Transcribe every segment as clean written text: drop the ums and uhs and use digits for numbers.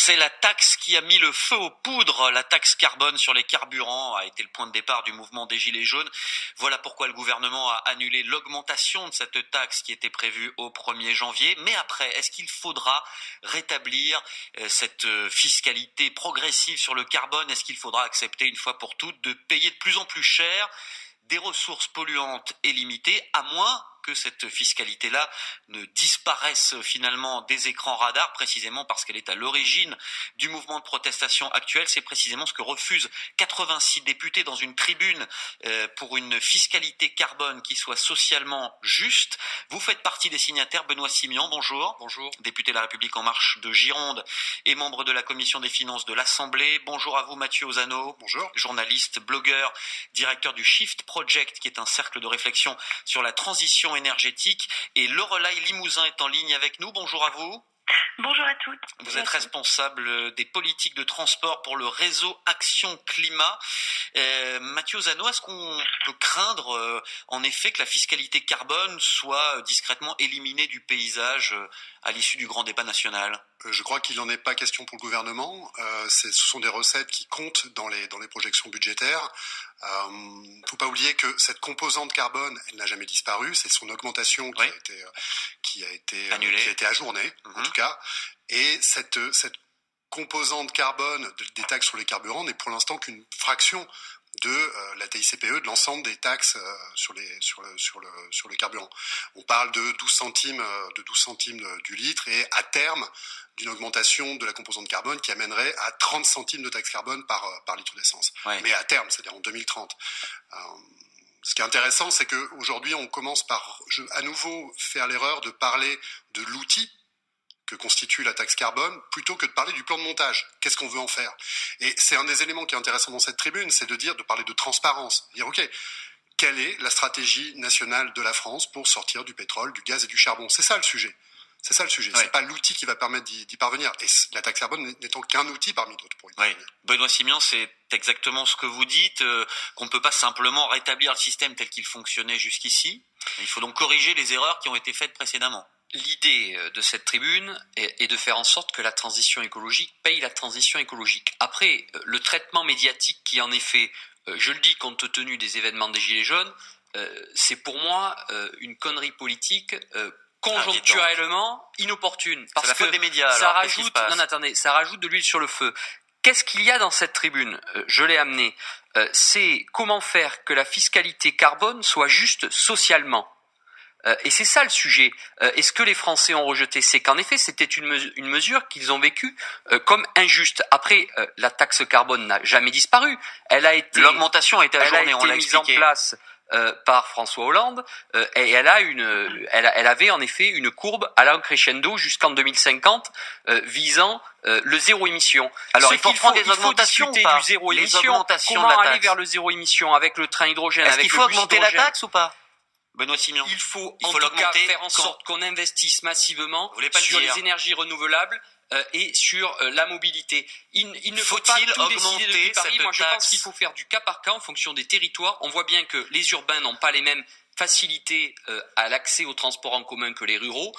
C'est la taxe qui a mis le feu aux poudres. La taxe carbone sur les carburants a été le point de départ du mouvement des Gilets jaunes. Voilà pourquoi le gouvernement a annulé l'augmentation de cette taxe qui était prévue au 1er janvier. Mais après, est-ce qu'il faudra rétablir cette fiscalité progressive sur le carbone? Est-ce qu'il faudra accepter une fois pour toutes de payer de plus en plus cher des ressources polluantes et limitées, à moins que cette fiscalité-là ne disparaisse finalement des écrans radars, précisément parce qu'elle est à l'origine du mouvement de protestation actuel. C'est précisément ce que refusent 86 députés dans une tribune pour une fiscalité carbone qui soit socialement juste. Vous faites partie des signataires. Benoît Simian, bonjour. Bonjour. Député de La République En Marche de Gironde et membre de la commission des finances de l'Assemblée. Bonjour à vous, Mathieu Ozano. Bonjour. Journaliste, blogueur, directeur du Shift Project, qui est un cercle de réflexion sur la transition énergétique. Et Lorelai Limousin est en ligne avec nous. Bonjour à vous. Bonjour à toutes. Vous êtes responsable des politiques de transport pour le réseau Action Climat. Mathieu Ozano, est-ce qu'on peut craindre en effet que la fiscalité carbone soit discrètement éliminée du paysage à l'issue du grand débat national ? Je crois qu'il n'en est pas question pour le gouvernement. Ce sont des recettes qui comptent dans les projections budgétaires. Il ne faut pas oublier que cette composante carbone, elle n'a jamais disparu. C'est son augmentation qui a été ajournée, en tout cas. Et cette composante carbone des taxes sur les carburants n'est pour l'instant qu'une fraction de la TICPE, de l'ensemble des taxes sur le carburant. On parle de 12 centimes du litre et à terme d'une augmentation de la composante carbone qui amènerait à 30 centimes de taxe carbone par litre d'essence. Ouais. Mais à terme, c'est-à-dire en 2030. Ce qui est intéressant, c'est qu'aujourd'hui, on commence par à nouveau faire l'erreur de parler de l'outil que constitue la taxe carbone, plutôt que de parler du plan de montage. Qu'est-ce qu'on veut en faire ? Et c'est un des éléments qui est intéressant dans cette tribune, c'est de parler de transparence. Dire, OK, quelle est la stratégie nationale de la France pour sortir du pétrole, du gaz et du charbon ? C'est ça le sujet. C'est ça le sujet. Ouais. C'est pas l'outil qui va permettre d'y parvenir. Et la taxe carbone n'étant qu'un outil parmi d'autres pour y parvenir. Benoît Simian, c'est exactement ce que vous dites, qu'on ne peut pas simplement rétablir le système tel qu'il fonctionnait jusqu'ici. Il faut donc corriger les erreurs qui ont été faites précédemment. L'idée de cette tribune est de faire en sorte que la transition écologique paye la transition écologique. Après, le traitement médiatique qui en est fait, je le dis compte tenu des événements des Gilets jaunes, c'est pour moi une connerie politique conjoncturellement inopportune. Parce c'est la faute des médias, ça rajoute, ça rajoute de l'huile sur le feu. Qu'est-ce qu'il y a dans cette tribune ? Je l'ai amené. C'est comment faire que la fiscalité carbone soit juste socialement. Et c'est ça le sujet. Et ce que les Français ont rejeté, c'est qu'en effet, c'était une mesure qu'ils ont vécue comme injuste. Après, la taxe carbone n'a jamais disparu. L'augmentation a été ajournée, on l'a mise en place par François Hollande, et elle avait en effet une courbe allant crescendo jusqu'en 2050, visant le zéro émission. Alors il faut discuter du zéro émission. Comment aller vers le zéro émission avec le train hydrogène? Est-ce qu'il faut augmenter la taxe ou pas? Benoît Simian. Il faut en tout cas faire en sorte qu'on investisse massivement sur les énergies renouvelables et sur la mobilité. Il ne faut pas tout décider depuis Paris. Moi, je pense qu'il faut faire du cas par cas en fonction des territoires. On voit bien que les urbains n'ont pas les mêmes facilités à l'accès aux transports en commun que les ruraux.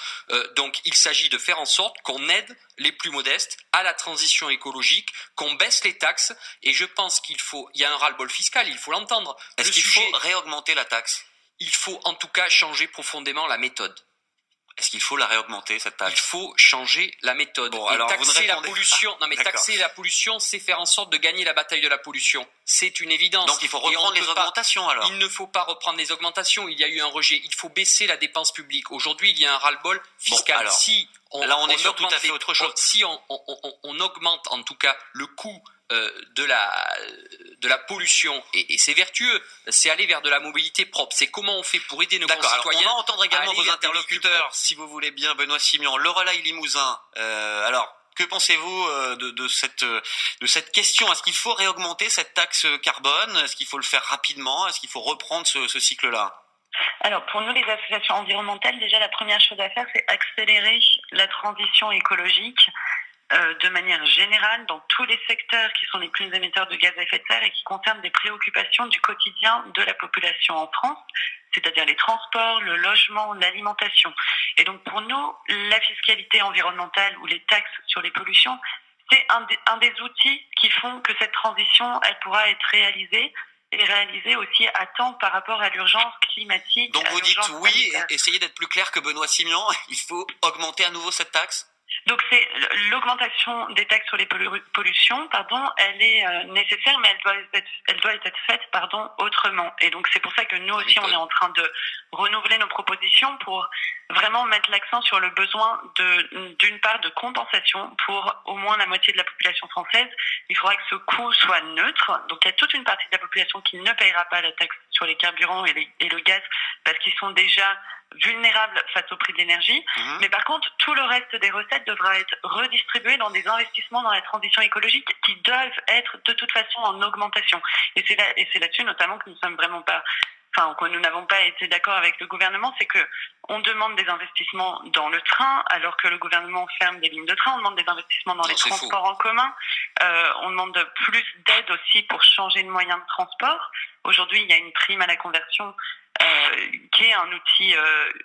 Donc, il s'agit de faire en sorte qu'on aide les plus modestes à la transition écologique, qu'on baisse les taxes. Et je pense il y a un ras-le-bol fiscal, il faut l'entendre. Est-ce qu'il faut réaugmenter la taxe ? Il faut en tout cas changer profondément la méthode. Est-ce qu'il faut la réaugmenter, cette taxe ? Il faut changer la méthode. Bon, alors taxer la pollution. Taxer la pollution, c'est faire en sorte de gagner la bataille de la pollution. C'est une évidence. Donc il faut reprendre les augmentations alors. Il ne faut pas reprendre les augmentations. Il y a eu un rejet. Il faut baisser la dépense publique. Aujourd'hui, il y a un ras-le-bol fiscal. Bon, alors, si on est sur tout à fait autre chose. Si on augmente en tout cas le coût de la pollution, et c'est vertueux, c'est aller vers de la mobilité propre. C'est comment on fait pour aider nos concitoyens. Alors on va entendre également vos interlocuteurs, si vous voulez bien, Benoît Simian. Lorelai Limousin, alors que pensez-vous de cette question ? Est-ce qu'il faut réaugmenter cette taxe carbone ? Est-ce qu'il faut le faire rapidement ? Est-ce qu'il faut reprendre ce cycle-là ? Alors, pour nous, les associations environnementales, déjà, la première chose à faire, c'est accélérer la transition écologique de manière générale dans tous les secteurs qui sont les plus émetteurs de gaz à effet de serre et qui concernent des préoccupations du quotidien de la population en France, c'est-à-dire les transports, le logement, l'alimentation. Et donc pour nous, la fiscalité environnementale ou les taxes sur les pollutions, c'est un des outils qui font que cette transition, elle pourra être réalisée et réalisée aussi à temps par rapport à l'urgence climatique. Donc vous dites oui, essayez d'être plus clair que Benoît Simian, il faut augmenter à nouveau cette taxe ? Donc c'est l'augmentation des taxes sur les pollutions, elle est nécessaire, mais elle doit être faite, autrement. Et donc c'est pour ça que nous aussi on est en train de renouveler nos propositions pour vraiment mettre l'accent sur le besoin d'une part de compensation pour au moins la moitié de la population française. Il faudra que ce coût soit neutre. Donc il y a toute une partie de la population qui ne paiera pas la taxe sur les carburants et le gaz parce qu'ils sont déjà vulnérables face au prix de l'énergie. Mais par contre, tout le reste des recettes devra être redistribué dans des investissements dans la transition écologique qui doivent être de toute façon en augmentation. Et c'est là-dessus notamment que nous sommes vraiment pas, que nous n'avons pas été d'accord avec le gouvernement, c'est que on demande des investissements dans le train alors que le gouvernement ferme des lignes de train. On demande des investissements dans les transports en commun. On demande plus d'aide aussi pour changer de moyen de transport. Aujourd'hui, il y a une prime à la conversion qui est un outil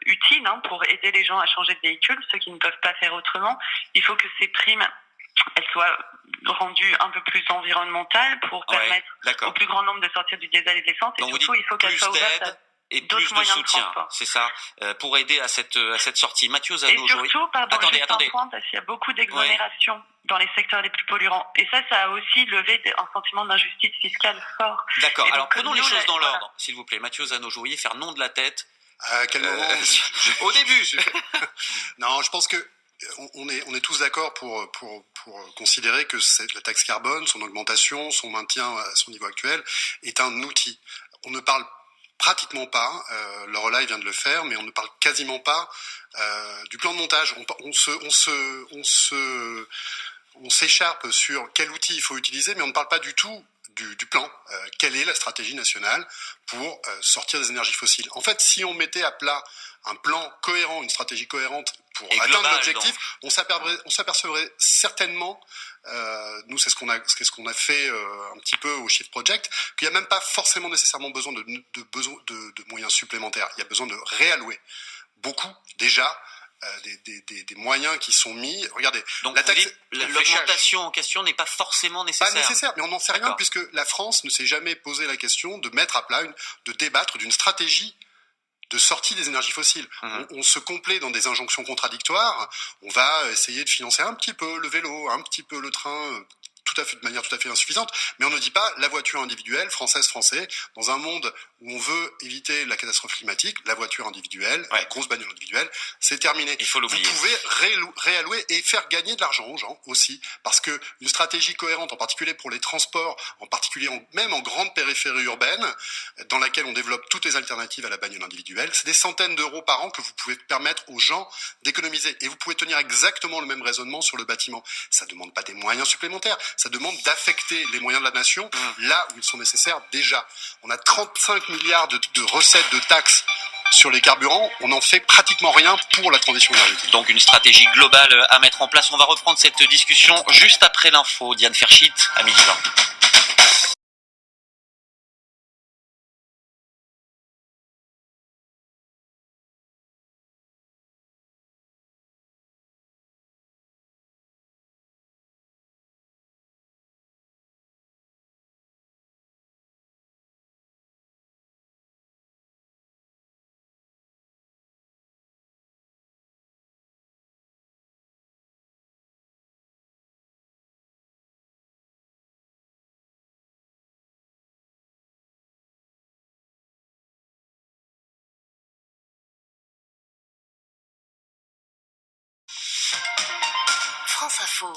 utile pour aider les gens à changer de véhicule, ceux qui ne peuvent pas faire autrement. Il faut que ces primes elles soient rendues un peu plus environnementales pour permettre au plus grand nombre de sortir du diesel et de l'essence. Et surtout, il faut qu'elles soient ouvertes à et plus de soutien, c'est ça, pour aider à cette sortie. Mathieu Zano, et surtout, attendez. Parce qu'il y a beaucoup d'exonérations dans les secteurs les plus polluants. Et ça a aussi levé un sentiment d'injustice fiscale fort. D'accord. Alors prenons les choses dans l'ordre, s'il vous plaît. Mathieu Zano, je voyais faire non de la tête. À quel moment Au début. Non, je pense que on est tous d'accord pour considérer que la taxe carbone, son augmentation, son maintien à son niveau actuel, est un outil. On ne parle pratiquement pas, Lorelai vient de le faire, mais on ne parle quasiment pas du plan de montage. On s'écharpe sur quel outil il faut utiliser, mais on ne parle pas du tout du plan. Quelle est la stratégie nationale pour sortir des énergies fossiles ? En fait, si on mettait à plat un plan cohérent, une stratégie cohérente pour atteindre l'objectif, on s'apercevrait certainement, nous c'est ce qu'on a fait un petit peu au Shift Project, qu'il n'y a même pas forcément nécessairement besoin de moyens supplémentaires. Il y a besoin de réallouer beaucoup déjà des moyens qui sont mis. Regardez, donc l'augmentation en question n'est pas forcément nécessaire. Pas nécessaire, mais on n'en sait rien puisque la France ne s'est jamais posé la question de mettre à plat, de débattre d'une stratégie de sortie des énergies fossiles. On se complaît dans des injonctions contradictoires. On va essayer de financer un petit peu le vélo, un petit peu le train, de manière tout à fait insuffisante, mais on ne dit pas la voiture individuelle, français, dans un monde où on veut éviter la catastrophe climatique, la voiture individuelle, la grosse bagnole individuelle, c'est terminé. Il faut l'oublier. Vous pouvez réallouer et faire gagner de l'argent aux gens aussi, parce que une stratégie cohérente, en particulier pour les transports, en particulier même en grande périphérie urbaine, dans laquelle on développe toutes les alternatives à la bagnole individuelle, c'est des centaines d'euros par an que vous pouvez permettre aux gens d'économiser. Et vous pouvez tenir exactement le même raisonnement sur le bâtiment. Ça ne demande pas des moyens supplémentaires, ça demande d'affecter les moyens de la nation là où ils sont nécessaires déjà. On a 35 milliards de recettes de taxes sur les carburants, on n'en fait pratiquement rien pour la transition énergétique. Donc une stratégie globale à mettre en place. On va reprendre cette discussion juste après l'info. Diane Ferchit, à 12h.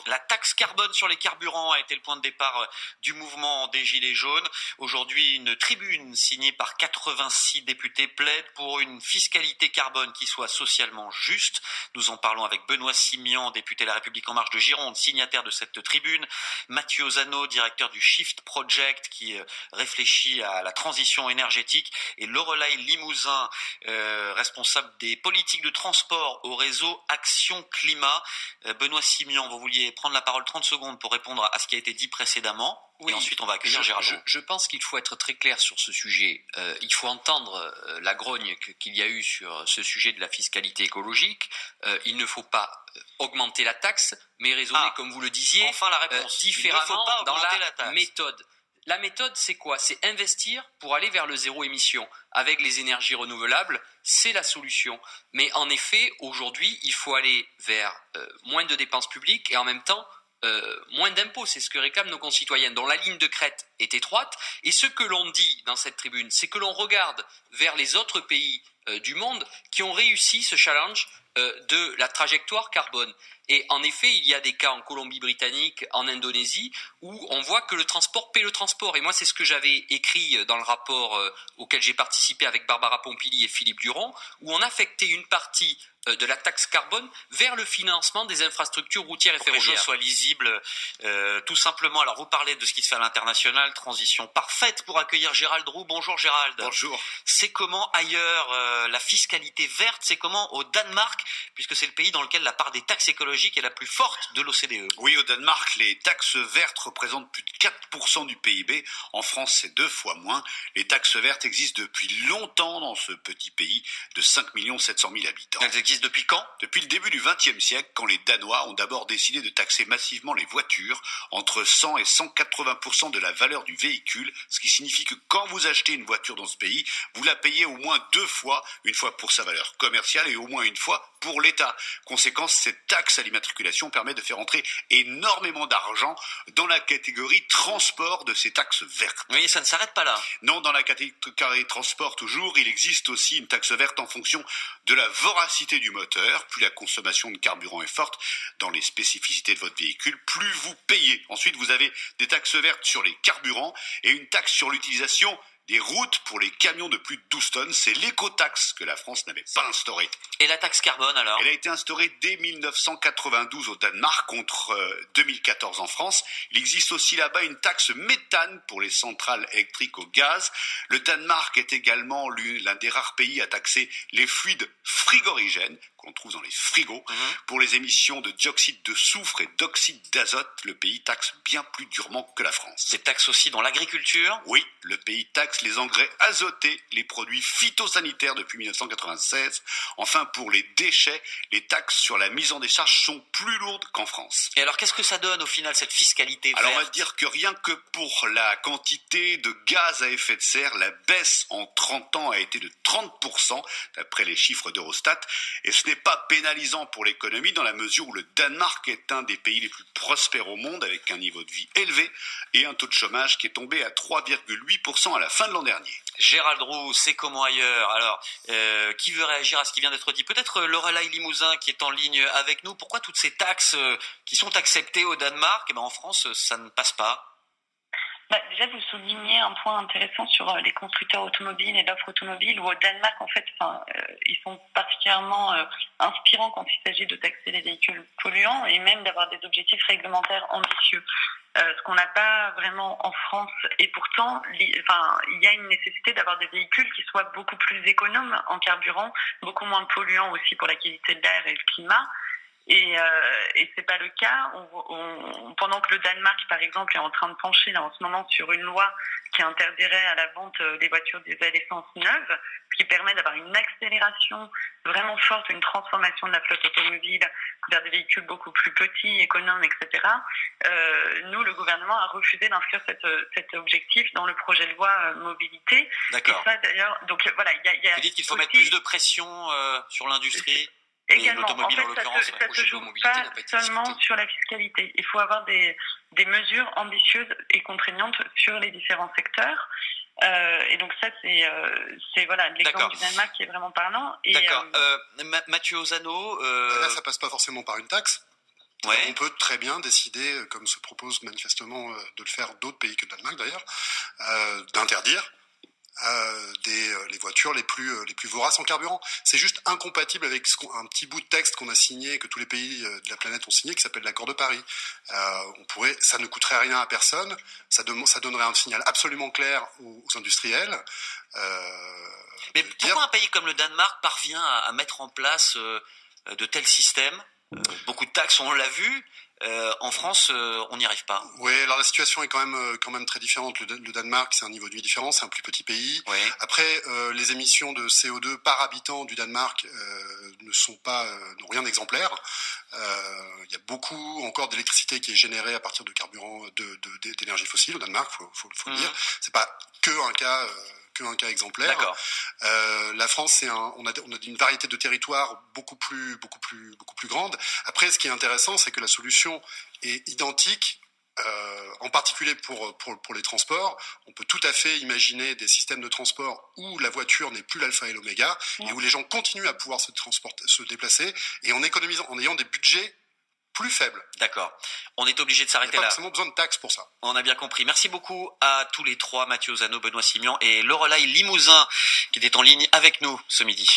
La taxe carbone sur les carburants a été le point de départ du mouvement des Gilets jaunes. Aujourd'hui, une tribune signée par 86 députés plaide pour une fiscalité carbone qui soit socialement juste. Nous en parlons avec Benoît Simian, député La République En Marche de Gironde, signataire de cette tribune. Mathieu Zano, directeur du Shift Project, qui réfléchit à la transition énergétique. Et Lorelai Limousin, responsable des politiques de transport au réseau Action Climat. Benoît Simian, Bougnant, vous vouliez prendre la parole 30 secondes pour répondre à ce qui a été dit précédemment. Oui, et ensuite, on va accueillir Gérald Roux. Je pense qu'il faut être très clair sur ce sujet. Il faut entendre la grogne qu'il y a eu sur ce sujet de la fiscalité écologique. Il ne faut pas augmenter la taxe, mais raisonner, comme vous le disiez, enfin la réponse. Différemment dans la méthode. La méthode, c'est quoi ? C'est investir pour aller vers le zéro émission. Avec les énergies renouvelables, c'est la solution. Mais en effet, aujourd'hui, il faut aller vers moins de dépenses publiques et en même temps, moins d'impôts. C'est ce que réclament nos concitoyens, dont la ligne de crête est étroite. Et ce que l'on dit dans cette tribune, c'est que l'on regarde vers les autres pays du monde qui ont réussi ce challenge de la trajectoire carbone. Et en effet, il y a des cas en Colombie-Britannique, en Indonésie, où on voit que le transport paie le transport. Et moi, c'est ce que j'avais écrit dans le rapport auquel j'ai participé avec Barbara Pompili et Philippe Duron, où on affectait une partie de la taxe carbone vers le financement des infrastructures routières et ferroviaires. Pour que les choses soient lisibles, tout simplement. Alors, vous parlez de ce qui se fait à l'international, transition parfaite pour accueillir Gérald Roux. Bonjour Gérald. Bonjour. C'est comment ailleurs la fiscalité verte, c'est comment au Danemark, puisque c'est le pays dans lequel la part des taxes écologiques est la plus forte de l'OCDE. Oui, au Danemark, les taxes vertes représentent plus de 4% du PIB. En France, c'est 2 fois moins. Les taxes vertes existent depuis longtemps dans ce petit pays de 5 700 000 habitants. Elles existent depuis quand ? Depuis le début du XXe siècle, quand les Danois ont d'abord décidé de taxer massivement les voitures, entre 100 et 180% de la valeur du véhicule, ce qui signifie que quand vous achetez une voiture dans ce pays, vous la payez au moins 2 fois, une fois pour sa valeur commerciale et au moins une fois pour l'État. Conséquence, cette taxe à l'immatriculation permet de faire entrer énormément d'argent dans la catégorie transport de ces taxes vertes. Oui, ça ne s'arrête pas là. Non, dans la catégorie transport toujours, il existe aussi une taxe verte en fonction de la voracité du moteur. Plus la consommation de carburant est forte dans les spécificités de votre véhicule, plus vous payez. Ensuite, vous avez des taxes vertes sur les carburants et une taxe sur l'utilisation des routes pour les camions de plus de 12 tonnes. C'est l'écotaxe que la France n'avait pas instaurée. Et la taxe carbone alors ? Elle a été instaurée dès 1992 au Danemark contre 2014 en France. Il existe aussi là-bas une taxe méthane pour les centrales électriques au gaz. Le Danemark est également l'un des rares pays à taxer les fluides frigorigènes qu'on trouve dans les frigos. Pour les émissions de dioxyde de soufre et d'oxyde d'azote, le pays taxe bien plus durement que la France. C'est taxe aussi dans l'agriculture ? Oui, le pays taxe les engrais azotés, les produits phytosanitaires depuis 1996. Enfin, pour les déchets, les taxes sur la mise en décharge sont plus lourdes qu'en France. Et alors, qu'est-ce que ça donne au final, cette fiscalité verte ? Alors, on va dire que rien que pour la quantité de gaz à effet de serre, la baisse en 30 ans a été de 30%, d'après les chiffres d'Eurostat. Et ce n'est pas pénalisant pour l'économie dans la mesure où le Danemark est un des pays les plus prospères au monde, avec un niveau de vie élevé et un taux de chômage qui est tombé à 3,8% à la fin de l'an dernier. Gérald Roux, c'est comment ailleurs ? Alors, qui veut réagir à ce qui vient d'être dit ? Peut-être Lorelai Limousin qui est en ligne avec nous. Pourquoi toutes ces taxes qui sont acceptées au Danemark, en France, ça ne passe pas ? Déjà, vous soulignez un point intéressant sur les constructeurs automobiles et l'offre automobile, où au Danemark, en fait, ils sont particulièrement inspirants quand il s'agit de taxer les véhicules polluants et même d'avoir des objectifs réglementaires ambitieux. Ce qu'on n'a pas vraiment en France, et pourtant, il y a une nécessité d'avoir des véhicules qui soient beaucoup plus économes en carburant, beaucoup moins polluants aussi pour la qualité de l'air et le climat. Et c'est pas le cas. Pendant que le Danemark, par exemple, est en train de pencher là en ce moment sur une loi qui interdirait à la vente des voitures diesel essence neuves, ce qui permet d'avoir une accélération vraiment forte, une transformation de la flotte automobile vers des véhicules beaucoup plus petits, économes, etc. Nous, le gouvernement a refusé d'inscrire cet objectif dans le projet de loi mobilité. D'accord. Et ça, d'ailleurs, donc voilà, Vous dites qu'il faut mettre plus de pression sur l'industrie. Également, en fait, ça se joue pas seulement sur la fiscalité. Il faut avoir des mesures ambitieuses et contraignantes sur les différents secteurs. Et donc ça, c'est voilà l'exemple du Danemark qui est vraiment parlant. Et, d'accord. Mathieu Ozano. Là, ça passe pas forcément par une taxe. Ouais. On peut très bien décider, comme se propose manifestement de le faire d'autres pays que le Danemark d'ailleurs, d'interdire les voitures les plus voraces en carburant. C'est juste incompatible avec un petit bout de texte qu'on a signé, que tous les pays de la planète ont signé, qui s'appelle l'accord de Paris. Ça ne coûterait rien à personne, ça donnerait un signal absolument clair aux industriels. Mais pourquoi un pays comme le Danemark parvient à mettre en place de tels systèmes ? Beaucoup de taxes, on l'a vu, En France, on n'y arrive pas. Oui, alors la situation est quand même très différente. Le Danemark, c'est un niveau de vie différent, c'est un plus petit pays. Oui. Après, les émissions de CO2 par habitant du Danemark n'ont rien d'exemplaire. Il y a beaucoup encore d'électricité qui est générée à partir de carburants d'énergie fossile au Danemark, faut le dire. C'est pas qu'un cas exemplaire. D'accord. La France, on a une variété de territoires beaucoup plus grande. Après, ce qui est intéressant, c'est que la solution est identique. En particulier pour les transports, on peut tout à fait imaginer des systèmes de transport où la voiture n'est plus l'alpha et l'oméga, et où les gens continuent à pouvoir se déplacer, et en ayant des budgets plus faible. D'accord. On est obligé de s'arrêter là. Il n'y a pas forcément besoin de taxes pour ça. On a bien compris. Merci beaucoup à tous les trois, Mathieu Ozano, Benoît Simian et Lorelai Limousin, qui étaient en ligne avec nous ce midi.